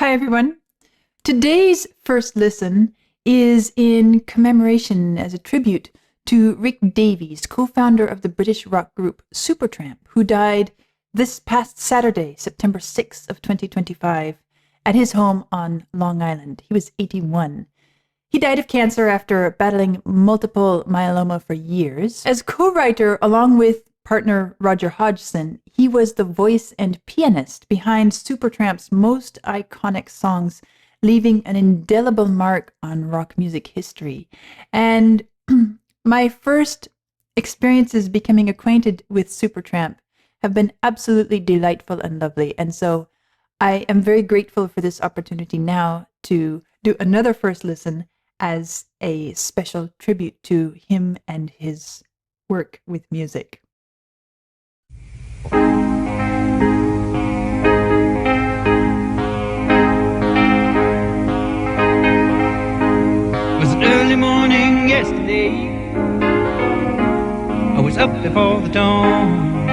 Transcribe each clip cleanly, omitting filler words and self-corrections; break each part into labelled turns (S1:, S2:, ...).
S1: Hi, everyone. Today's first listen is in commemoration as a tribute to Rick Davies, co-founder of the British rock group Supertramp, who died this past Saturday, September 6th of 2025, at his home on Long Island. He was 81. He died of cancer after battling multiple myeloma for years. As co-writer, along with partner Roger Hodgson, he was the voice and pianist behind Supertramp's most iconic songs, leaving an indelible mark on rock music history. And my first experiences becoming acquainted with Supertramp have been absolutely delightful and lovely. And so I am very grateful for this opportunity now to do another first listen as a special tribute to him and his work with music.
S2: It was an early morning yesterday. I was up before the dawn,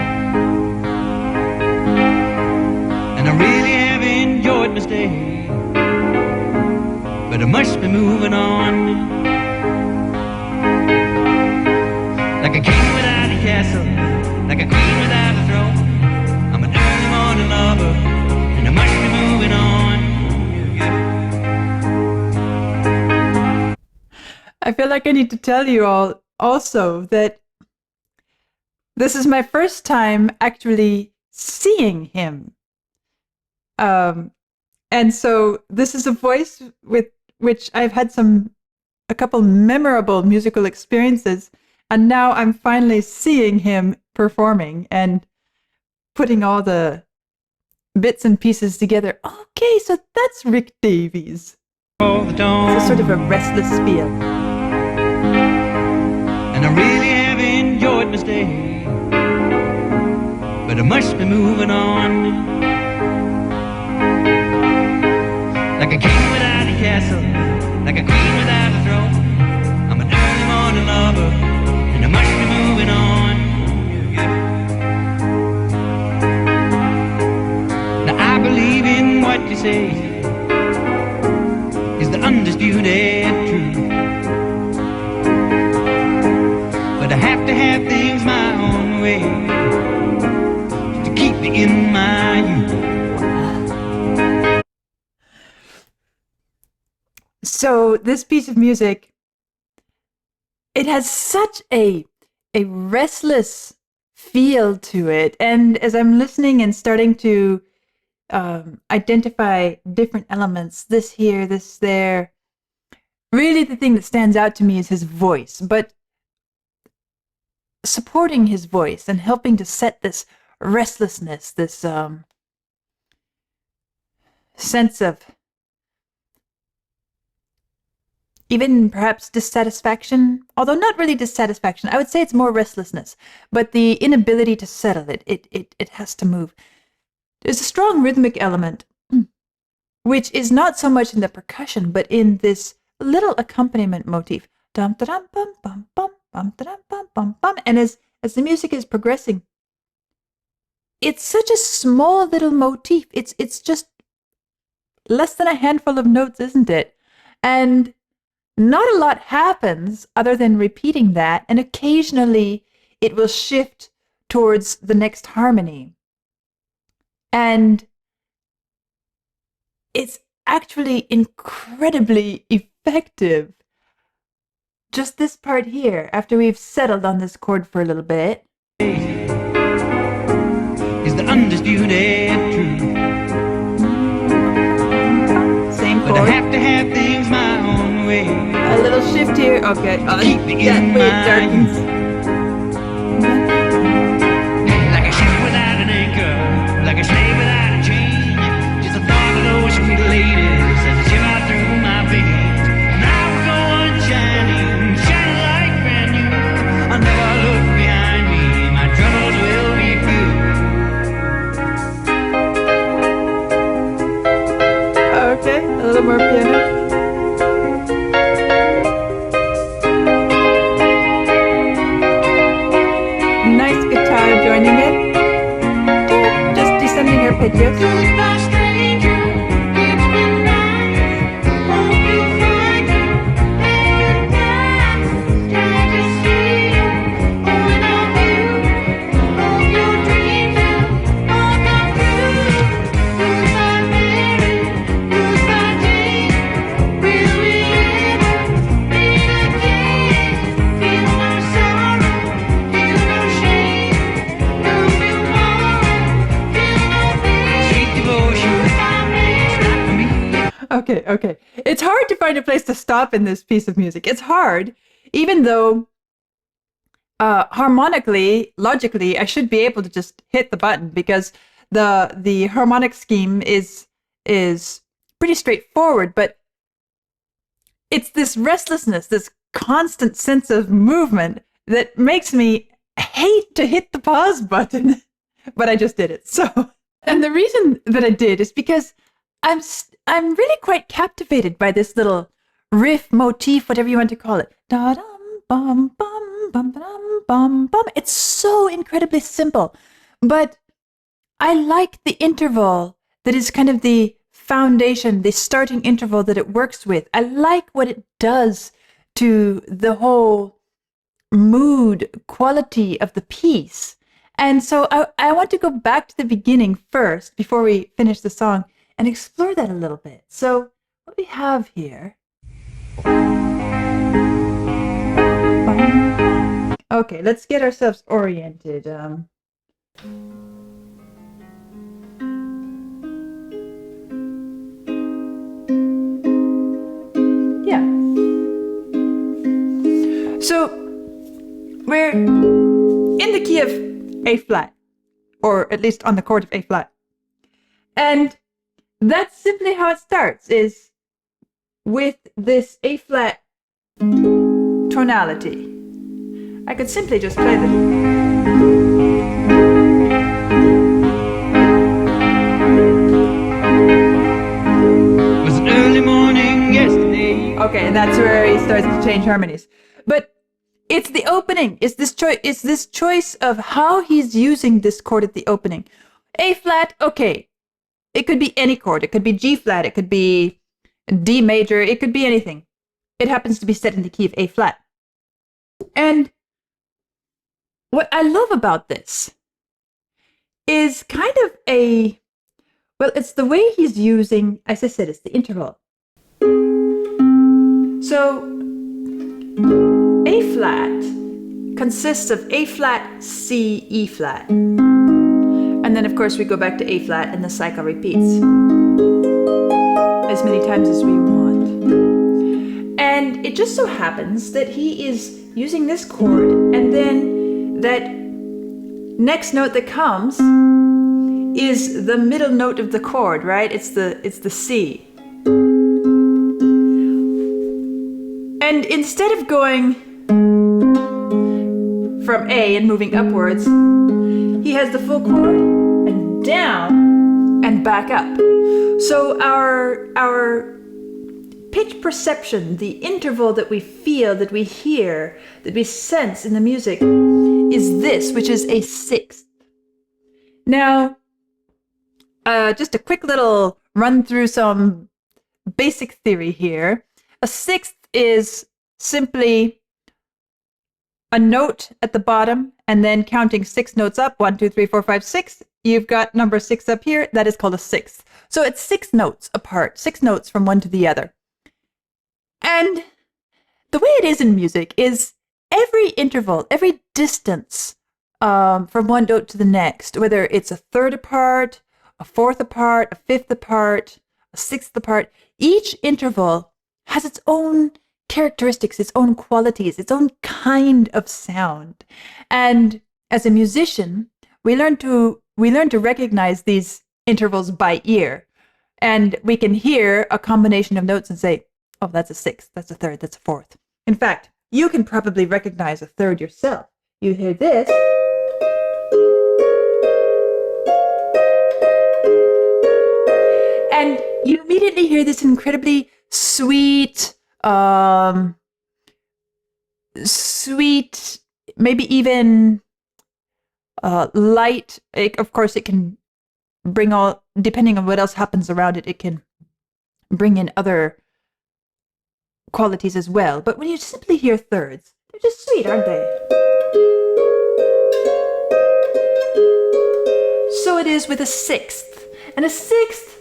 S2: and I really have enjoyed my stay, but I must be moving on. Like a king without a castle, like a queen without a throne, I'm an early morning lover, and I must be moving on.
S1: I feel like I need to tell you all also that this is my first time actually seeing him. And so this is a voice with which I've had a couple memorable musical experiences, and now I'm finally seeing him performing and putting all the bits and pieces together. Okay, so that's Rick Davies. It's a sort of a restless feel.
S2: And I really have enjoyed my stay, but I must be moving on. Like a king without a castle, like a queen without a throne, I'm an early morning lover, and I must be moving on. Now I believe in what you say is the undisputed truth, but I have to have things my own way to keep me in my youth.
S1: So this piece of music, it has such a restless feel to it. And as I'm listening and starting to identify different elements, this here, this there, really the thing that stands out to me is his voice. But supporting his voice and helping to set this restlessness, this sense of even perhaps dissatisfaction, although not really dissatisfaction. I would say it's more restlessness, but the inability to settle it. It has to move. There's a strong rhythmic element, which is not so much in the percussion, but in this little accompaniment motif. Dum da dum bum bum bum bum da dum bum bum bum. And as the music is progressing, it's such a small little motif. It's just less than a handful of notes, isn't it? And not a lot happens other than repeating that, and occasionally it will shift towards the next harmony. And it's actually incredibly effective. Just this part here, after we've settled on this chord for a little bit,
S2: is the undisputed truth.
S1: Same chord.
S2: But I have to have things my own way.
S1: A little shift here. Okay.
S2: Keep me
S1: That
S2: in
S1: way it
S2: my
S1: darkens.
S2: like a ship without an anchor, like a slave without a chain. Just the thought of those sweet ladies as they shiver through my veins. Now we're going shining, shining like brand new. I'll never look behind me, my troubles will be few.
S1: Okay, a little more piano. Okay. It's hard to find a place to stop in this piece of music. It's hard, even though harmonically, logically, I should be able to just hit the button because the harmonic scheme is pretty straightforward, but it's this restlessness, this constant sense of movement that makes me hate to hit the pause button, but I just did it. So, and the reason that I did is because I'm really quite captivated by this little riff motif, whatever you want to call it. Da dum bum bum bum bum bum bum. It's so incredibly simple, but I like the interval that is kind of the foundation, the starting interval that it works with. I like what it does to the whole mood quality of the piece. And so I want to go back to the beginning first before we finish the song and explore that a little bit. So what we have here. Okay, let's get ourselves oriented. So we're in the key of A flat, or at least on the chord of A flat. And that's simply how it starts, is with this A flat tonality. I could simply just play this.
S2: It was an early morning yesterday.
S1: Okay, and that's where he starts to change harmonies. But it's the opening. It's this choice of how he's using this chord at the opening. A flat, okay. It could be any chord. It could be G flat. It could be D major. It could be anything. It happens to be set in the key of A flat. And what I love about this is kind of it's the way he's using, as I said, it's the interval. So A flat consists of A flat, C, E flat. And then, of course, we go back to A flat and the cycle repeats as many times as we want. And it just so happens that he is using this chord, and then that next note that comes is the middle note of the chord, right? It's the C. And instead of going from A and moving upwards, he has the full chord and down and back up. So our pitch perception, the interval that we feel, that we hear, that we sense in the music is this, which is a sixth. Now, just a quick little run through some basic theory here. A sixth is simply a note at the bottom and then counting 6 notes up, 1, 2, 3, 4, 5, 6. You've got number 6 up here. That is called a sixth. So it's 6 notes apart, 6 notes from one to the other. And the way it is in music is every interval, every distance from one note to the next, whether it's a third apart, a fourth apart, a fifth apart, a sixth apart, each interval has its own characteristics, its own qualities, its own kind of sound. And as a musician, we learn to recognize these intervals by ear. And we can hear a combination of notes and say, oh, that's a sixth, that's a third, that's a fourth. In fact, you can probably recognize a third yourself. You hear this. And you immediately hear this incredibly sweet, maybe even light. Of course, it can bring all, depending on what else happens around it, it can bring in other qualities as well. But when you simply hear thirds, they're just sweet, aren't they? So it is with a sixth. And a sixth,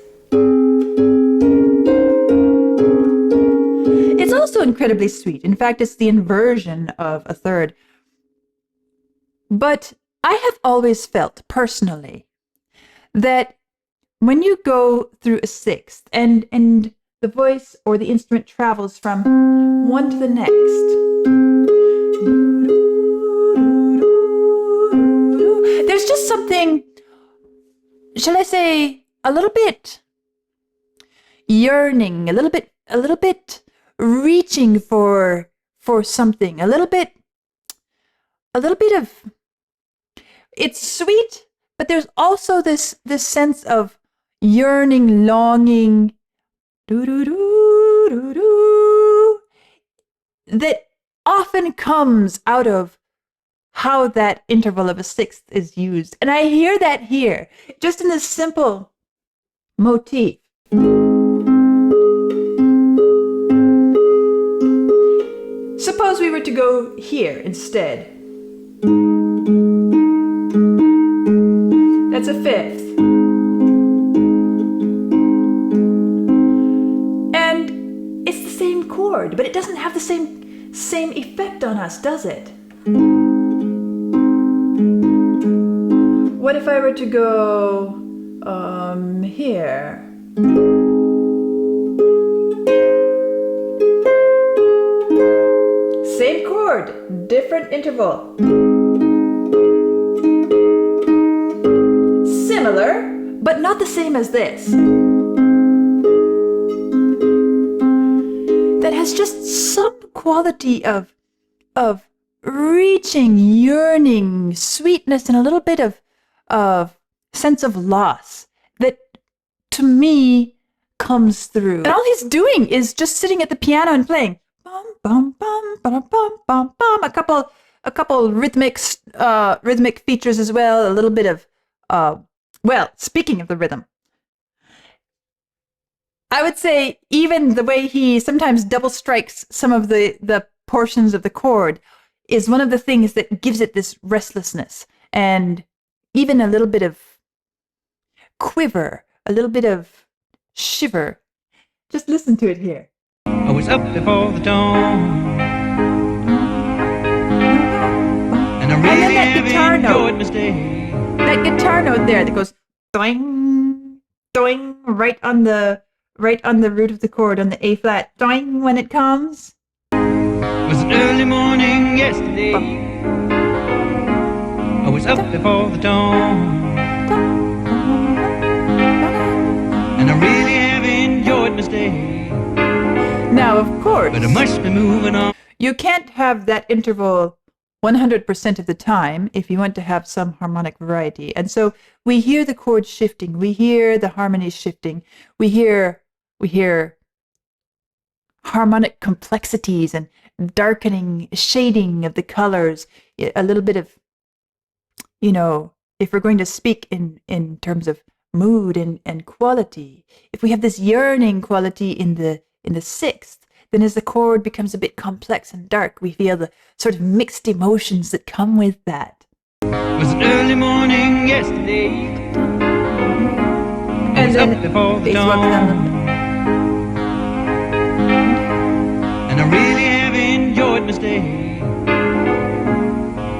S1: it's also incredibly sweet. In fact, it's the inversion of a third. But I have always felt personally that when you go through a sixth, and the voice or the instrument travels from one to the next. There's just something, shall I say, a little bit yearning, a little bit reaching for something, a little bit of, it's sweet, but there's also this sense of yearning, longing, that often comes out of how that interval of a sixth is used. And I hear that here, just in this simple motif. Suppose we were to go here instead. That's a fifth. And it's the same chord, but it doesn't have the same effect on us, does it? What if I were to go here? Same chord, different interval. Similar, but not the same as this. That has just some quality of reaching, yearning, sweetness, and a little bit of sense of loss that, to me, comes through. And all he's doing is just sitting at the piano and playing bum bum bum bum bum bum bum. A couple rhythmic features as well. A little bit of well, speaking of the rhythm, I would say even the way he sometimes double strikes some of the portions of the chord is one of the things that gives it this restlessness and even a little bit of quiver, a little bit of shiver. Just listen to it here.
S2: I was up before the dawn, and I really
S1: that guitar
S2: enjoyed
S1: note.
S2: my stay.
S1: That guitar note there that goes doing, doing, right on the root of the chord on the A flat, doing when it comes.
S2: It was an early morning yesterday. I was up before the dawn, and I really have enjoyed my stay.
S1: Now, of course,
S2: But I must be moving on.
S1: you can't have that interval 100% of the time if you want to have some harmonic variety. And so we hear the chords shifting, we hear the harmonies shifting, we hear harmonic complexities and darkening, shading of the colors, a little bit of, if we're going to speak in terms of mood and quality, if we have this yearning quality in the sixth, then as the chord becomes a bit complex and dark, we feel the sort of mixed emotions that come with that.
S2: It was an early morning yesterday. I
S1: And
S2: was
S1: then
S2: up before the
S1: bass walks down
S2: dawn, and I really have enjoyed my stay.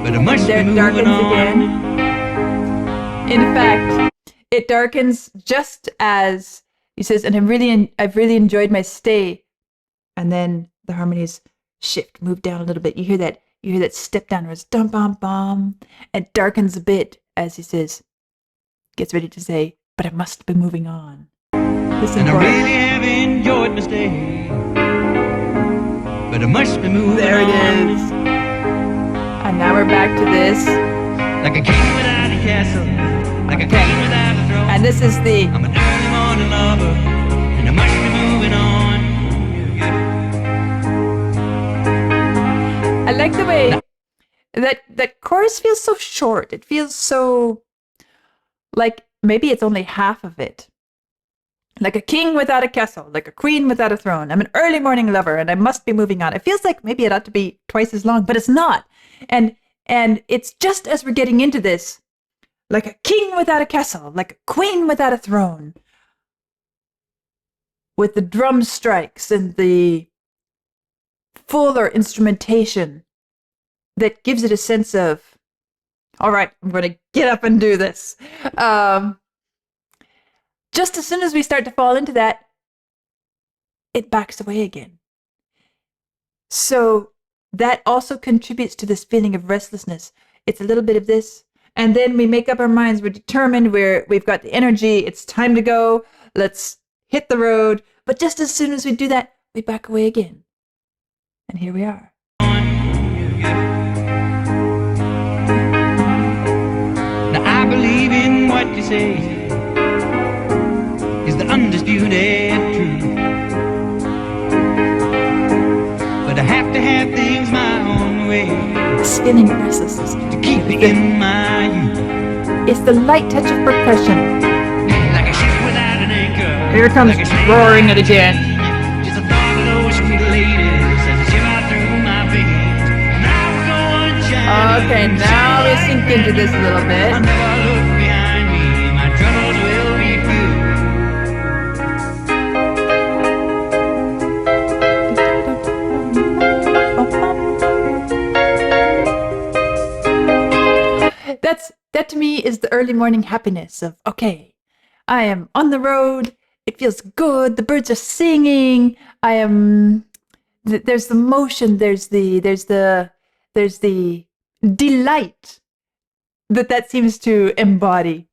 S2: But I must
S1: there
S2: be
S1: it
S2: moving
S1: darkens
S2: on.
S1: again. In fact, it darkens just as he says, and I've really enjoyed my stay. And then the harmonies shift, move down a little bit. You hear that step down where it's dum bum bum. It darkens a bit as he says, gets ready to say, but I must be moving on. Listen
S2: And I
S1: for it.
S2: really have enjoyed my stay. But I must be moving
S1: There it
S2: on.
S1: is. And now we're back to this.
S2: Like a king without a castle, like a
S1: Okay.
S2: queen without a throne.
S1: And this is the
S2: I'm an early morning lover, and I must be moving on.
S1: I like the way that chorus feels so short. It feels so like maybe it's only half of it. Like a king without a castle, like a queen without a throne. I'm an early morning lover and I must be moving on. It feels like maybe it ought to be twice as long, but it's not. And it's just as we're getting into this, like a king without a castle, like a queen without a throne, with the drum strikes and the fuller instrumentation that gives it a sense of, all right, I'm going to get up and do this. Just as soon as we start to fall into that, it backs away again. So that also contributes to this feeling of restlessness. It's a little bit of this, and then we make up our minds. We're determined. We've got the energy. It's time to go. Let's hit the road. But just as soon as we do that, we back away again. And here we are.
S2: Now I believe in what you say is the undisputed truth. But I have to have things my own way.
S1: This feeling of restlessness.
S2: To keep me in my youth.
S1: It's the light touch of percussion.
S2: Like a ship without an anchor.
S1: Here it comes,
S2: like a
S1: roaring it again.
S2: Just a thought of those sweet ladies as they shiver through my veins. Now we're going shining.
S1: Okay, now we sink into this a little bit.
S2: I never look behind me. My troubles will be few.
S1: That to me is the early morning happiness of, okay, I am on the road. It feels good. The birds are singing. There's the motion. There's the delight that seems to embody.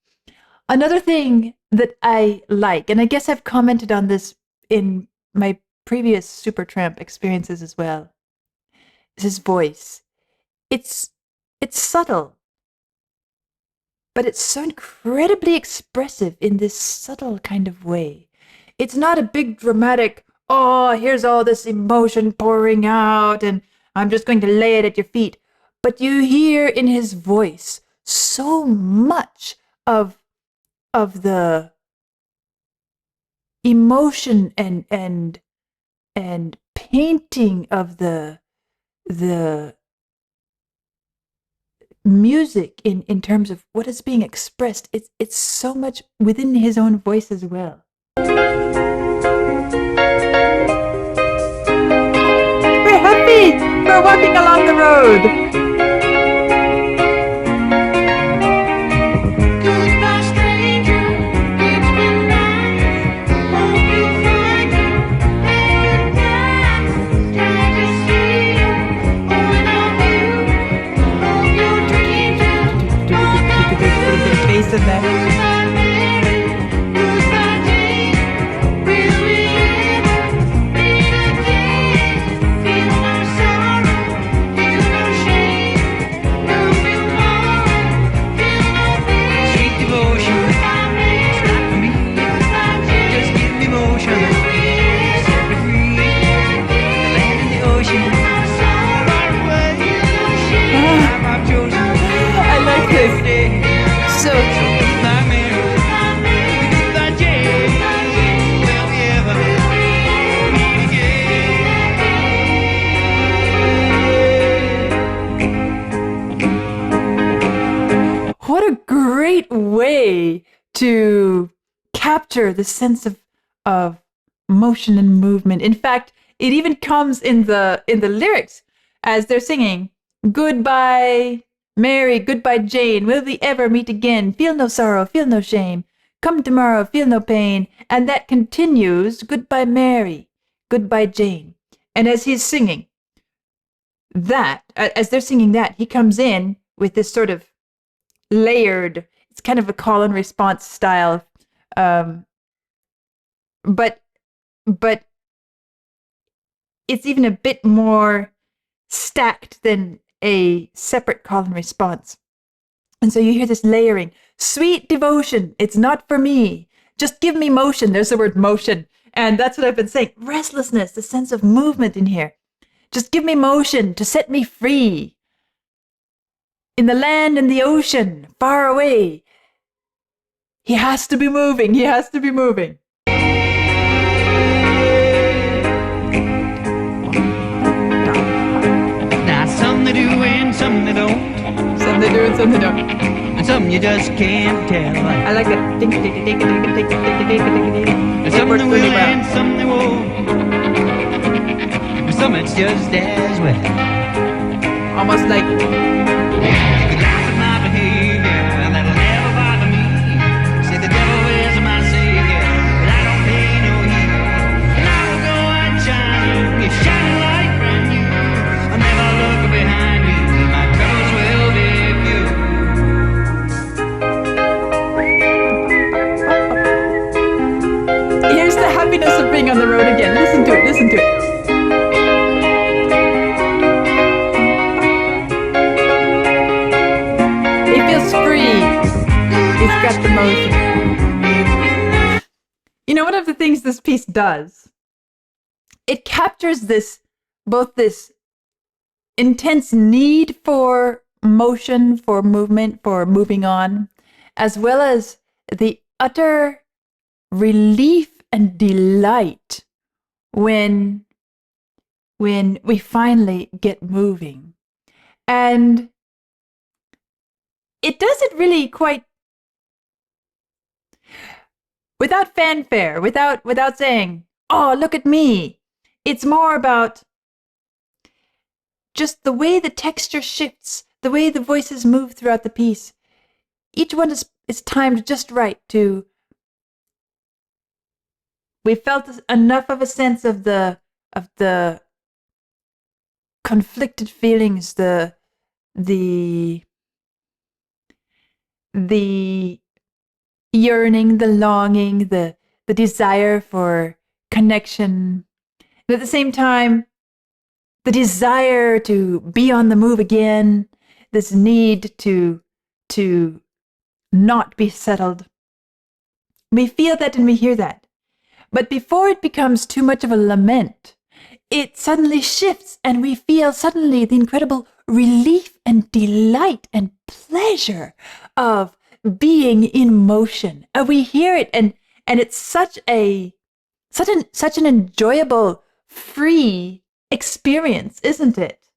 S1: Another thing that I like, and I guess I've commented on this in my previous Supertramp experiences as well, is his voice. It's subtle, but it's so incredibly expressive in this subtle kind of way. It's not a big dramatic, oh, here's all this emotion pouring out and I'm just going to lay it at your feet. But you hear in his voice so much of the emotion and painting of the music in terms of what is being expressed. It's so much within his own voice as well. We're happy! We're walking along the road!
S2: Goodbye, stranger. It's been nice. Hope you find me. Every time. Try to see you. Going on you. Hope your dreams will come true.
S1: The bass in there.
S2: Goodbye, Jane. Will we ever meet again? Feel no sorrow. Feel no shame. Don't feel warm. Feel no pain. Sweet devotion. It's not for me. Just give me motion. Set me free. The land and the ocean. Far away. I've chosen.
S1: I like this. So,
S2: Goodbye, Mary. Goodbye, Jane. Will we ever meet again?
S1: what a great way to capture the sense of motion and movement. In fact, it even comes in the lyrics as they're singing, "Goodbye, Mary, goodbye, Jane. Will we ever meet again? Feel no sorrow, feel no shame. Come tomorrow, feel no pain." And that continues, "Goodbye, Mary, goodbye, Jane." And as he's singing that, as they're singing that, he comes in with this sort of layered, it's kind of a call and response style. But it's even a bit more stacked than a separate call and response. And so you hear this layering. Sweet devotion, it's not for me. Just give me motion. There's the word motion. And that's what I've been saying. Restlessness, the sense of movement in here. Just give me motion to set me free. In the land and the ocean, far away. He has to be moving. He has to be moving.
S2: Now some they do and some they don't.
S1: Some they do and some they don't.
S2: And some you just can't tell.
S1: I like it.
S2: And some they will and some they won't. And some it's just as well.
S1: Almost like
S2: You can laugh at my behavior, that'll never bother me. Say the devil is my savior, but I don't pay no heed. And I will go
S1: it again. Listen to it. Listen to it. He feels free. He's got the motion. You know, one of the things this piece does, it captures both this intense need for motion, for movement, for moving on, as well as the utter relief and delight when we finally get moving. And it does it really quite without fanfare, without saying, "Oh, look at me." It's more about just the way the texture shifts, the way the voices move throughout the piece. Each one is timed just right to. We felt enough of a sense of the conflicted feelings, the yearning, the longing, the desire for connection, and at the same time, the desire to be on the move again, this need to not be settled. We feel that and we hear that. But before it becomes too much of a lament, it suddenly shifts and we feel suddenly the incredible relief and delight and pleasure of being in motion. And we hear it and it's such an enjoyable, free experience, isn't it?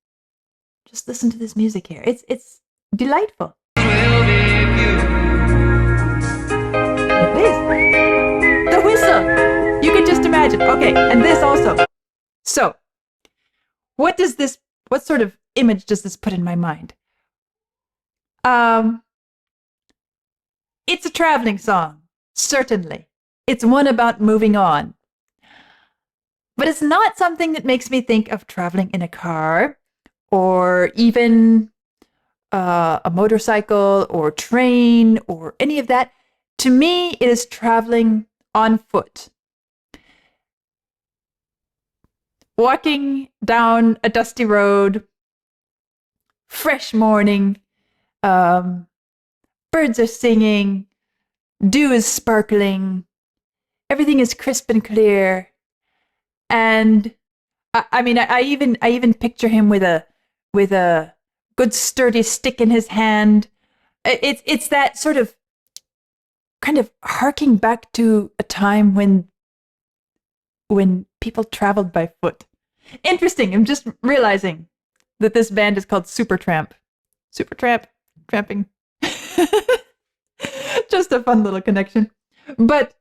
S1: Just listen to this music here. It's delightful. Please. The whistle. You can just imagine. Okay, and this also. So, what sort of image does this put in my mind? It's a traveling song, certainly. It's one about moving on. But it's not something that makes me think of traveling in a car or even a motorcycle or train or any of that. To me, it is traveling on foot. Walking down a dusty road, fresh morning, birds are singing, dew is sparkling, everything is crisp and clear. And I even picture him with a good sturdy stick in his hand. It's that sort of kind of harking back to a time when people traveled by foot. Interesting. I'm just realizing that this band is called Supertramp. Supertramp, tramping. Just a fun little connection. But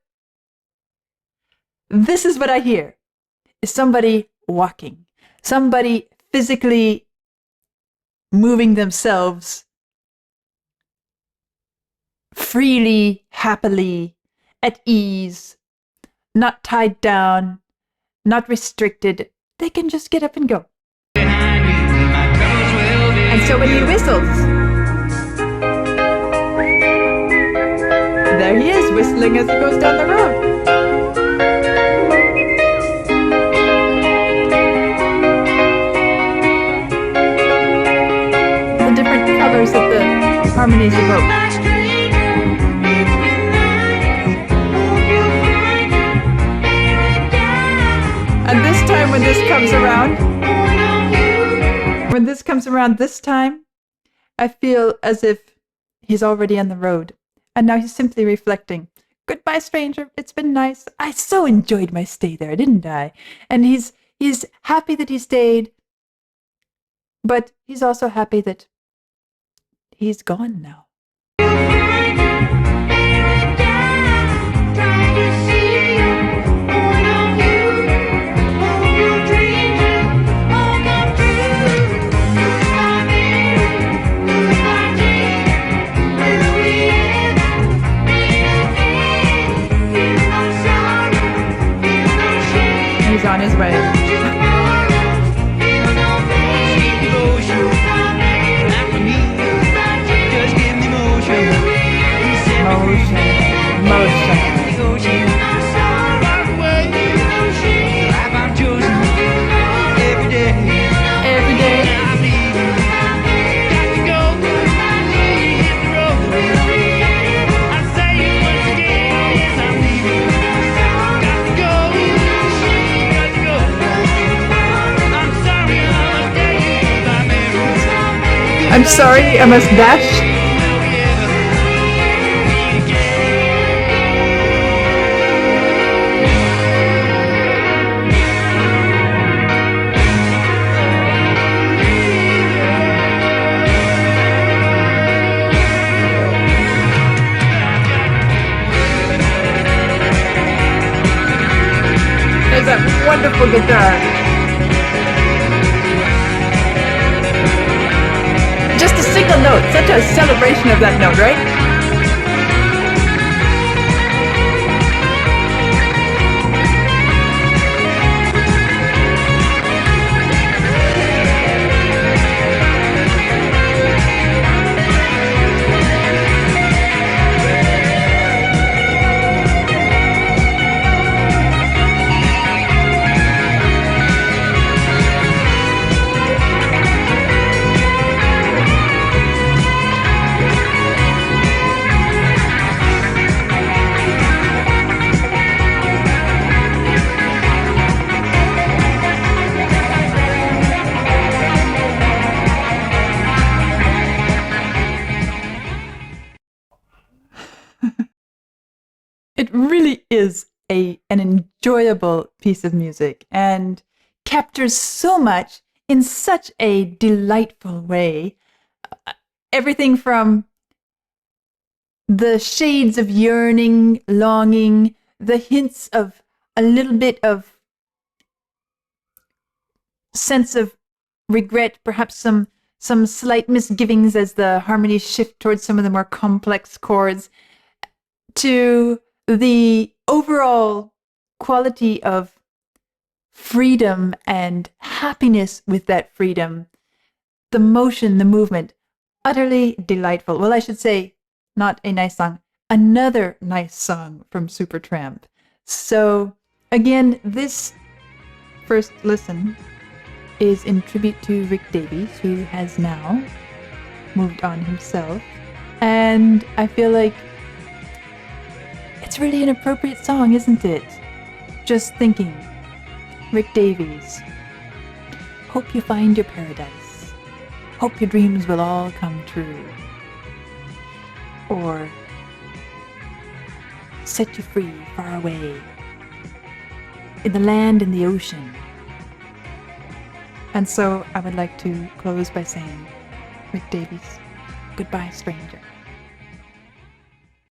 S1: this is what I hear. Is somebody walking, somebody physically moving themselves freely, happily, at ease, not tied down, not restricted. They can just get up and go. And so when he whistles, there he is whistling as he goes down the road. Colors that the harmonies evoke. And this time when this comes around this time, I feel as if he's already on the road. And now he's simply reflecting. Goodbye, stranger. It's been nice. I so enjoyed my stay there, didn't I? And he's happy that he stayed, but he's also happy that he's gone now. He's on his way. Motion. I'm sorry, I must dash. There's that wonderful guitar. Just a single note, such a celebration of that note, right? It really is an enjoyable piece of music and captures so much in such a delightful way. Everything from the shades of yearning, longing, the hints of a little bit of sense of regret, perhaps some slight misgivings as the harmonies shift towards some of the more complex chords, to the overall quality of freedom and happiness with that freedom, the motion, the movement, utterly delightful. Well, I should say, not a nice song, another nice song from Supertramp. So again, this first listen is in tribute to Rick Davies, who has now moved on himself. And I feel like it's really an appropriate song, isn't it? Just thinking, Rick Davies, hope you find your paradise. Hope your dreams will all come true. Or set you free far away in the land and the ocean. And so I would like to close by saying, Rick Davies, goodbye, stranger.